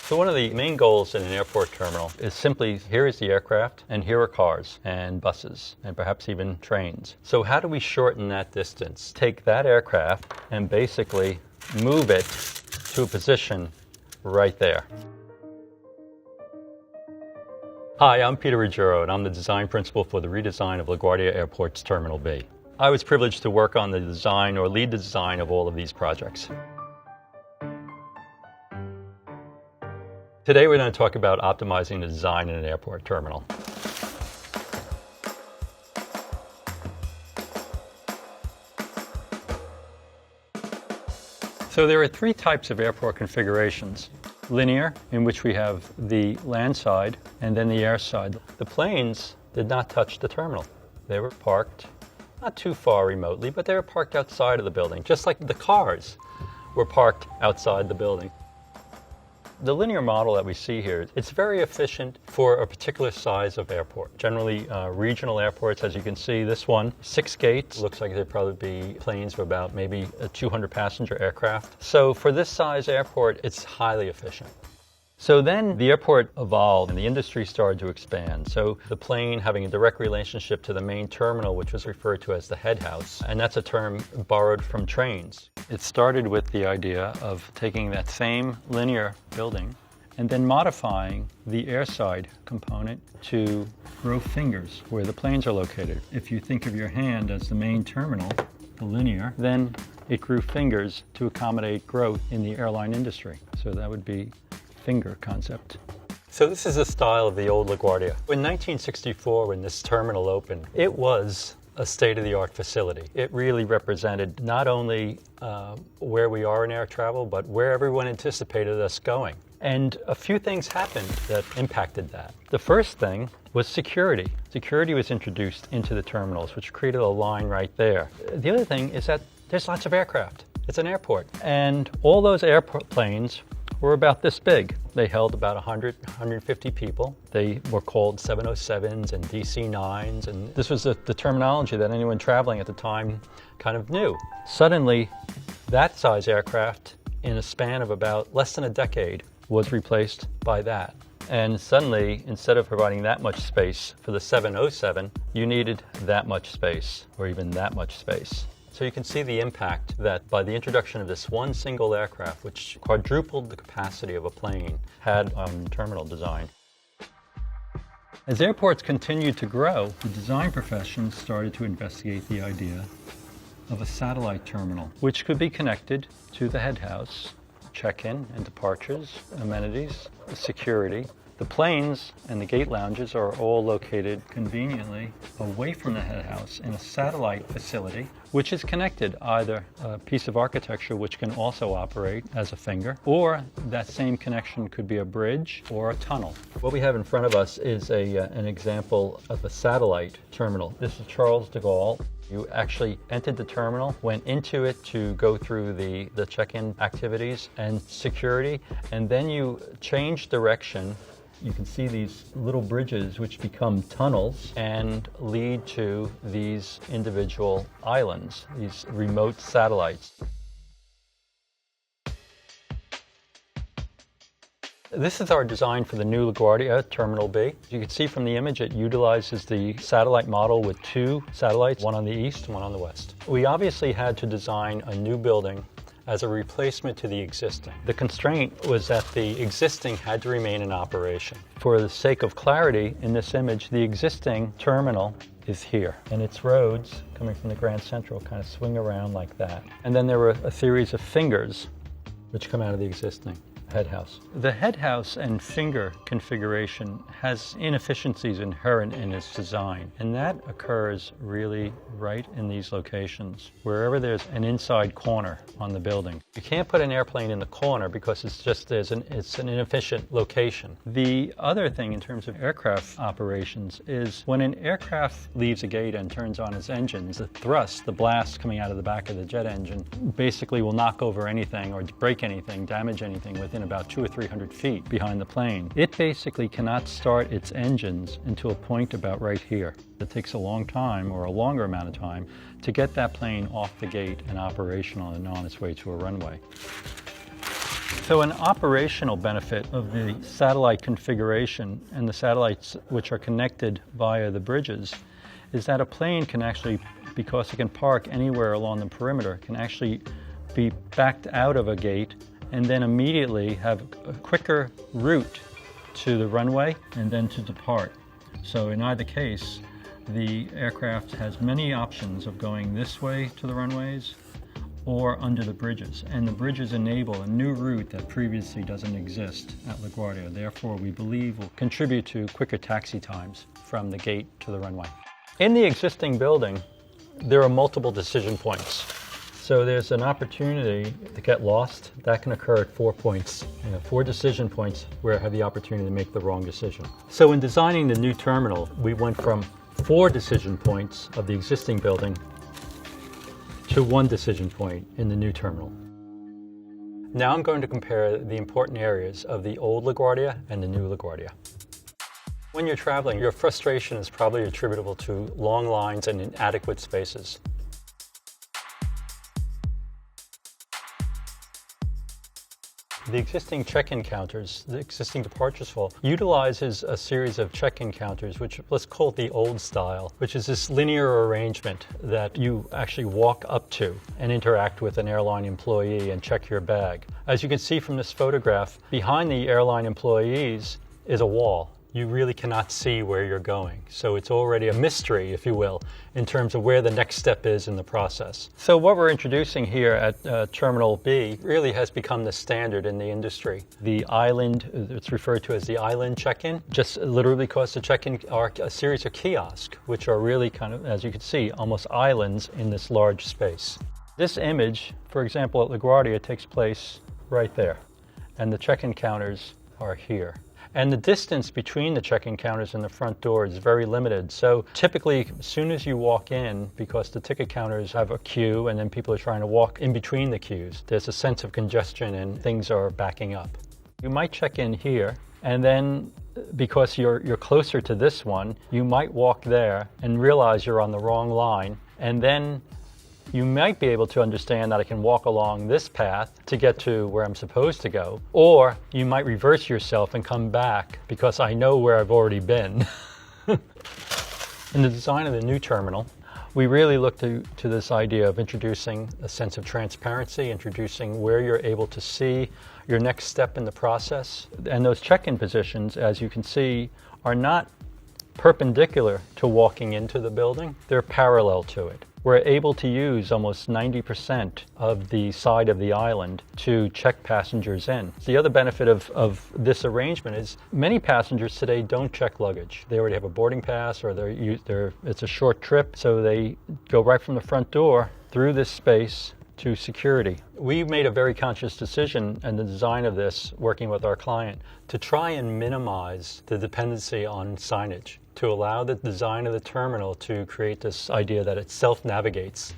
So one of the main goals in an airport terminal is simply, here is the aircraft, and here are cars and buses, and perhaps even trains. So how do we shorten that distance? Take that aircraft and basically move it to a position right there. Hi, I'm Peter Ruggiero, and I'm the design principal for the redesign of LaGuardia Airport's Terminal B. I was privileged to work on the design or lead the design of all of these projects. Today we're going to talk about optimizing the design in an airport terminal. So there are three types of airport configurations. Linear, in which we have the land side and then the air side. The planes did not touch the terminal. They were parked not too far remotely, but they were parked outside of the building, just like the cars were parked outside the building. The linear model that we see here, it's very efficient for a particular size of airport. Generally, regional airports, as you can see, this one, 6 gates, looks like they'd probably be planes of about maybe a 200 passenger aircraft. So for this size airport, it's highly efficient. So then the airport evolved and the industry started to expand. So the plane having a direct relationship to the main terminal, which was referred to as the head house, and that's a term borrowed from trains. It started with the idea of taking that same linear building and then modifying the airside component to grow fingers where the planes are located. If you think of your hand as the main terminal, the linear, then it grew fingers to accommodate growth in the airline industry. So that would be finger concept. So this is the style of the old LaGuardia. In 1964, when this terminal opened, it was a state-of-the-art facility. It really represented not only where we are in air travel, but where everyone anticipated us going. And a few things happened that impacted that. The first thing was security. Security was introduced into the terminals, which created a line right there. The other thing is that there's lots of aircraft. It's an airport. And all those airplanes were about this big. They held about 100, 150 people. They were called 707s and DC-9s, and this was the terminology that anyone traveling at the time kind of knew. Suddenly, that size aircraft, in a span of about less than a decade, was replaced by that. And suddenly, instead of providing that much space for the 707, you needed that much space, or even that much space. So you can see the impact that by the introduction of this one single aircraft, which quadrupled the capacity of a plane, had on terminal design. As airports continued to grow, the design profession started to investigate the idea of a satellite terminal, which could be connected to the head house, check-in and departures, amenities, security. The planes and the gate lounges are all located conveniently away from the head house in a satellite facility, which is connected either a piece of architecture which can also operate as a finger, or that same connection could be a bridge or a tunnel. What we have in front of us is an example of a satellite terminal. This is Charles de Gaulle. You actually entered the terminal, went into it to go through the check-in activities and security, and then you changed direction. You can see these little bridges which become tunnels and lead to these individual islands, these remote satellites. This is our design for the new LaGuardia Terminal B. You can see from the image it utilizes the satellite model with 2 satellites, one on the east and one on the west. We obviously had to design a new building as a replacement to the existing. The constraint was that the existing had to remain in operation. For the sake of clarity, in this image, the existing terminal is here, and its roads coming from the Grand Central kind of swing around like that. And then there were a series of fingers which come out of the existing head house. The head house and finger configuration has inefficiencies inherent in its design, and that occurs really right in these locations. Wherever there's an inside corner on the building, you can't put an airplane in the corner because it's an inefficient location. The other thing in terms of aircraft operations is when an aircraft leaves a gate and turns on its engines, the thrust, the blast coming out of the back of the jet engine, basically will knock over anything or break anything, damage anything within about 200 or 300 feet behind the plane. It basically cannot start its engines until a point about right here. It takes a long time, or a longer amount of time, to get that plane off the gate and operational and on its way to a runway. So an operational benefit of the satellite configuration and the satellites which are connected via the bridges is that a plane can actually, because it can park anywhere along the perimeter, can actually be backed out of a gate and then immediately have a quicker route to the runway and then to depart. So in either case, the aircraft has many options of going this way to the runways or under the bridges. And the bridges enable a new route that previously doesn't exist at LaGuardia. Therefore, we believe will contribute to quicker taxi times from the gate to the runway. In the existing building, there are multiple decision points. So there's an opportunity to get lost. That can occur at 4 points, 4 decision points where I have the opportunity to make the wrong decision. So in designing the new terminal, we went from 4 decision points of the existing building to 1 decision point in the new terminal. Now I'm going to compare the important areas of the old LaGuardia and the new LaGuardia. When you're traveling, your frustration is probably attributable to long lines and inadequate spaces. The existing check-in counters, the existing departures hall, utilizes a series of check-in counters, which let's call it the old style, which is this linear arrangement that you actually walk up to and interact with an airline employee and check your bag. As you can see from this photograph, behind the airline employees is a wall. You really cannot see where you're going. So it's already a mystery, if you will, in terms of where the next step is in the process. So what we're introducing here at Terminal B really has become the standard in the industry. The island, it's referred to as the island check-in, just literally because the check-in are a series of kiosks, which are really kind of, as you can see, almost islands in this large space. This image, for example, at LaGuardia takes place right there, and the check-in counters are here. And the distance between the check-in counters and the front door is very limited. So typically, as soon as you walk in, because the ticket counters have a queue and then people are trying to walk in between the queues, there's a sense of congestion and things are backing up. You might check in here, and then because you're closer to this one, you might walk there and realize you're on the wrong line, and then you might be able to understand that I can walk along this path to get to where I'm supposed to go, or you might reverse yourself and come back because I know where I've already been. In the design of the new terminal, we really look to this idea of introducing a sense of transparency, introducing where you're able to see your next step in the process. And those check-in positions, as you can see, are not perpendicular to walking into the building. They're parallel to it. We're able to use almost 90% of the side of the island to check passengers in. The other benefit of this arrangement is many passengers today don't check luggage. They already have a boarding pass, or it's a short trip, so they go right from the front door through this space to security. We made a very conscious decision in the design of this, working with our client, to try and minimize the dependency on signage, to allow the design of the terminal to create this idea that it self-navigates.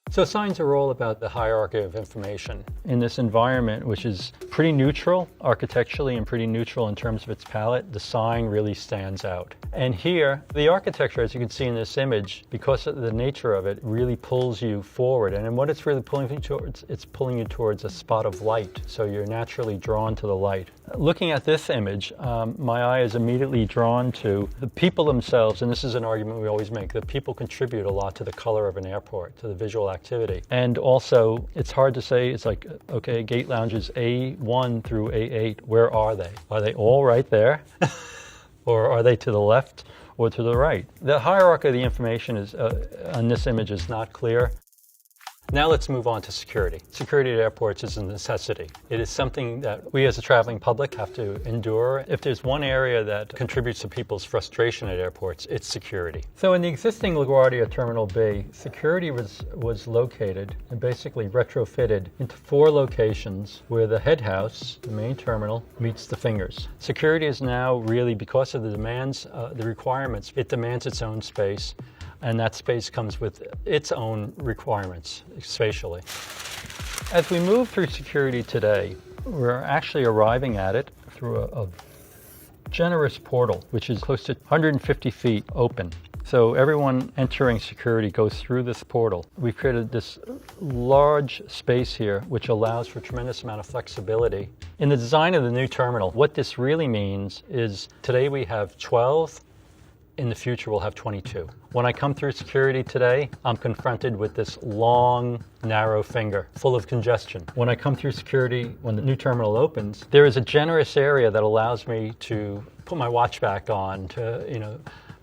So signs are all about the hierarchy of information. In this environment, which is pretty neutral architecturally and pretty neutral in terms of its palette, the sign really stands out. And here, the architecture, as you can see in this image, because of the nature of it, really pulls you forward. And what it's really pulling you towards, it's pulling you towards a spot of light. So you're naturally drawn to the light. Looking at this image, my eye is immediately drawn to the people themselves. And this is an argument we always make, that people contribute a lot to the color of an airport, to the visual activity. And also, it's hard to say, it's like, okay, gate lounges A1 through A8, where are they? Are they all right there? Or are they to the left or to the right? The hierarchy of the information is, on this image is not clear. Now let's move on to security. Security at airports is a necessity. It is something that we as a traveling public have to endure. If there's one area that contributes to people's frustration at airports, it's security. So in the existing LaGuardia Terminal B, security was located and basically retrofitted into 4 locations where the head house, the main terminal, meets the fingers. Security is now really, because of the demands, the requirements, it demands its own space. And that space comes with its own requirements spatially. As we move through security today, we're actually arriving at it through a generous portal, which is close to 150 feet open. So everyone entering security goes through this portal. We've created this large space here, which allows for a tremendous amount of flexibility. In the design of the new terminal, what this really means is today we have 12, in the future we'll have 22. When I come through security today, I'm confronted with this long, narrow finger full of congestion. When I come through security, when the new terminal opens, there is a generous area that allows me to put my watch back on, to,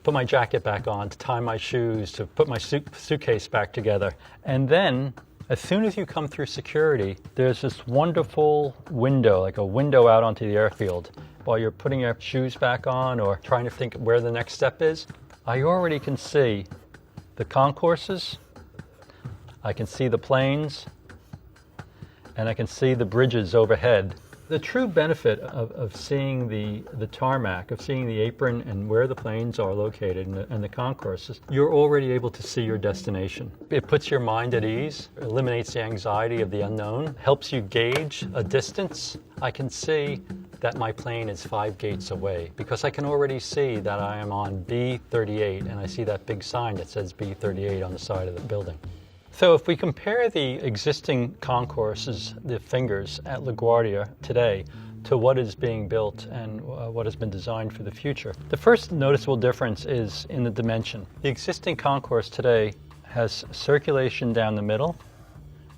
put my jacket back on, to tie my shoes, to put my suitcase back together. And then, as soon as you come through security, there's this wonderful window, like a window out onto the airfield. While you're putting your shoes back on or trying to think where the next step is, I already can see the concourses, I can see the planes, and I can see the bridges overhead. The true benefit of seeing the tarmac, of seeing the apron and where the planes are located and the concourses, you're already able to see your destination. It puts your mind at ease, eliminates the anxiety of the unknown, helps you gauge a distance. I can see that my plane is 5 gates away because I can already see that I am on B38 and I see that big sign that says B38 on the side of the building. So if we compare the existing concourses, the fingers at LaGuardia today, to what is being built and what has been designed for the future, the first noticeable difference is in the dimension. The existing concourse today has circulation down the middle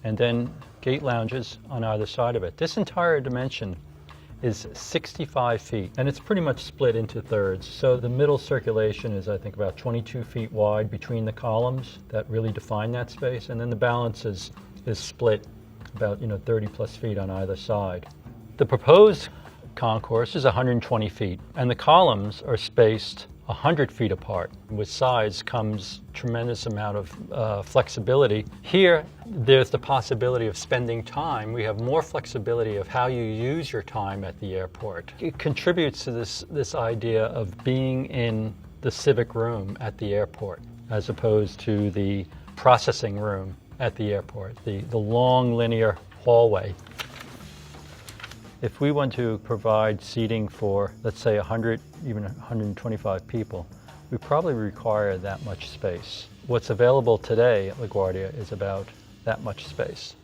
and then gate lounges on either side of it. This entire dimension is 65 feet, and it's pretty much split into thirds. So the middle circulation is, I think, about 22 feet wide between the columns that really define that space, and then the balance is split about 30 plus feet on either side. The proposed concourse is 120 feet, and the columns are spaced 100 feet apart. With size comes tremendous amount of flexibility. Here, there's the possibility of spending time. We have more flexibility of how you use your time at the airport. It contributes to this idea of being in the civic room at the airport, as opposed to the processing room at the airport, the long linear hallway. If we want to provide seating for, let's say, 100, even 125 people, we probably require that much space. What's available today at LaGuardia is about that much space.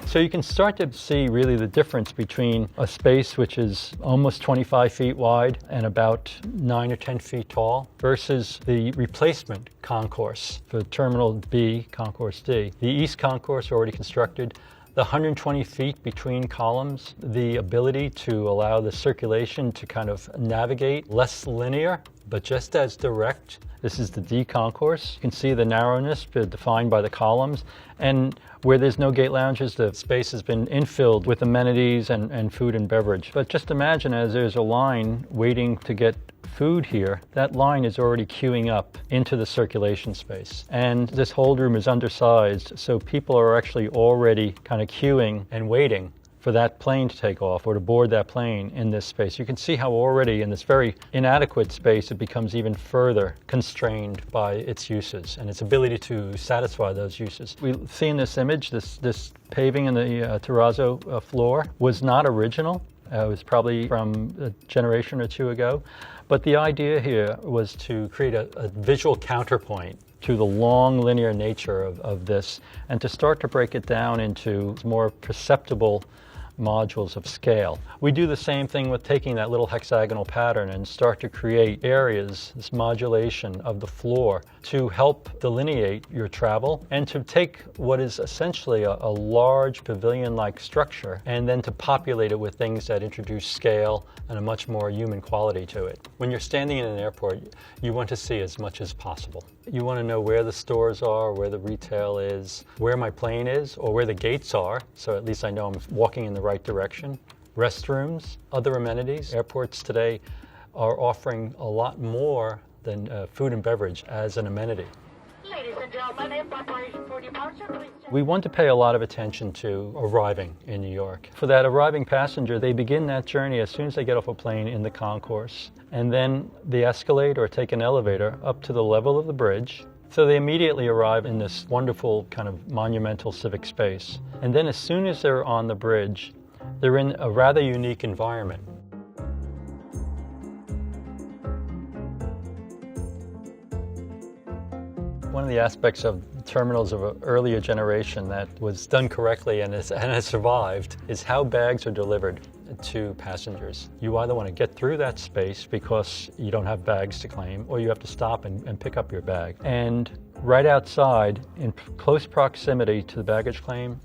So you can start to see really the difference between a space which is almost 25 feet wide and about 9 or 10 feet tall versus the replacement concourse for Terminal B, Concourse D. The East Concourse already constructed. The 120 feet between columns, the ability to allow the circulation to kind of navigate, less linear, but just as direct. This is the D concourse. You can see the narrowness defined by the columns. And where there's no gate lounges, the space has been infilled with amenities and food and beverage. But just imagine as there's a line waiting to get food here, that line is already queuing up into the circulation space. And this hold room is undersized, so people are actually already kind of queuing and waiting for that plane to take off or to board that plane in this space. You can see how already in this very inadequate space it becomes even further constrained by its uses and its ability to satisfy those uses. We see in this image, this paving in the terrazzo floor was not original. It was probably from a generation or two ago. But the idea here was to create a visual counterpoint to the long linear nature of this and to start to break it down into more perceptible modules of scale. We do the same thing with taking that little hexagonal pattern and start to create areas, this modulation of the floor to help delineate your travel and to take what is essentially a large pavilion-like structure and then to populate it with things that introduce scale and a much more human quality to it. When you're standing in an airport, you want to see as much as possible. You want to know where the stores are, where the retail is, where my plane is, or where the gates are, so at least I know I'm walking in the right direction. Restrooms, other amenities. Airports today are offering a lot more than food and beverage as an amenity. Ladies and gentlemen, in preparation for departure, please. We want to pay a lot of attention to arriving in New York. For that arriving passenger, they begin that journey as soon as they get off a plane in the concourse. And then they escalate or take an elevator up to the level of the bridge. So they immediately arrive in this wonderful kind of monumental civic space. And then as soon as they're on the bridge, they're in a rather unique environment. One of the aspects of terminals of an earlier generation that was done correctly and has survived is how bags are delivered to passengers. You either want to get through that space because you don't have bags to claim, or you have to stop and pick up your bag. And right outside, in close proximity to the baggage claim,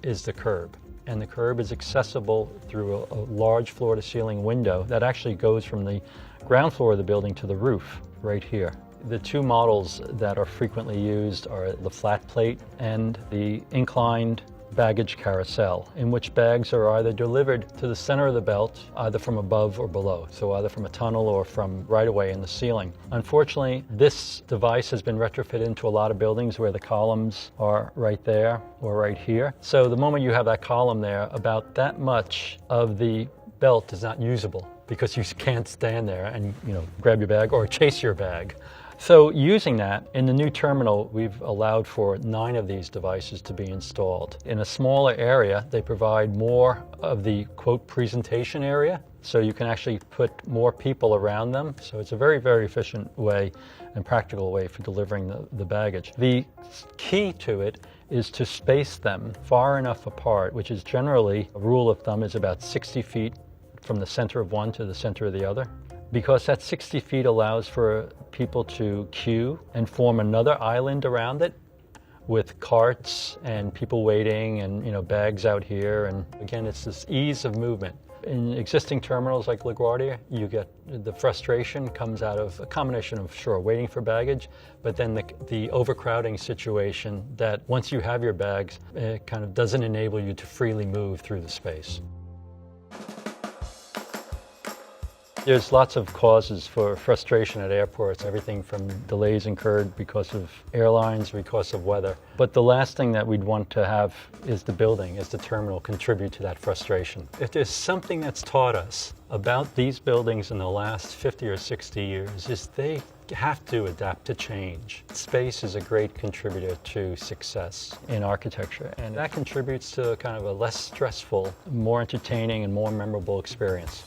is the curb. And the curb is accessible through a large floor-to-ceiling window that actually goes from the ground floor of the building to the roof right here. The two models that are frequently used are the flat plate and the inclined baggage carousel, in which bags are either delivered to the center of the belt, either from above or below, so either from a tunnel or from right away in the ceiling. Unfortunately, this device has been retrofitted into a lot of buildings where the columns are right there or right here. So the moment you have that column there, about that much of the belt is not usable because you can't stand there and grab your bag or chase your bag. So using that, in the new terminal, we've allowed for 9 of these devices to be installed. In a smaller area, they provide more of the, quote, presentation area, so you can actually put more people around them. So it's a very, very efficient way and practical way for delivering the baggage. The key to it is to space them far enough apart, which is generally, a rule of thumb is about 60 feet from the center of one to the center of the other, because that 60 feet allows for people to queue and form another island around it with carts and people waiting and bags out here. And again, it's this ease of movement. In existing terminals like LaGuardia, you get the frustration comes out of a combination of, sure, waiting for baggage, but then the overcrowding situation that once you have your bags, it kind of doesn't enable you to freely move through the space. There's lots of causes for frustration at airports, everything from delays incurred because of airlines, because of weather. But the last thing that we'd want to have is the building, is the terminal, contribute to that frustration. If there's something that's taught us about these buildings in the last 50 or 60 years, is they have to adapt to change. Space is a great contributor to success in architecture, and that contributes to kind of a less stressful, more entertaining, and more memorable experience.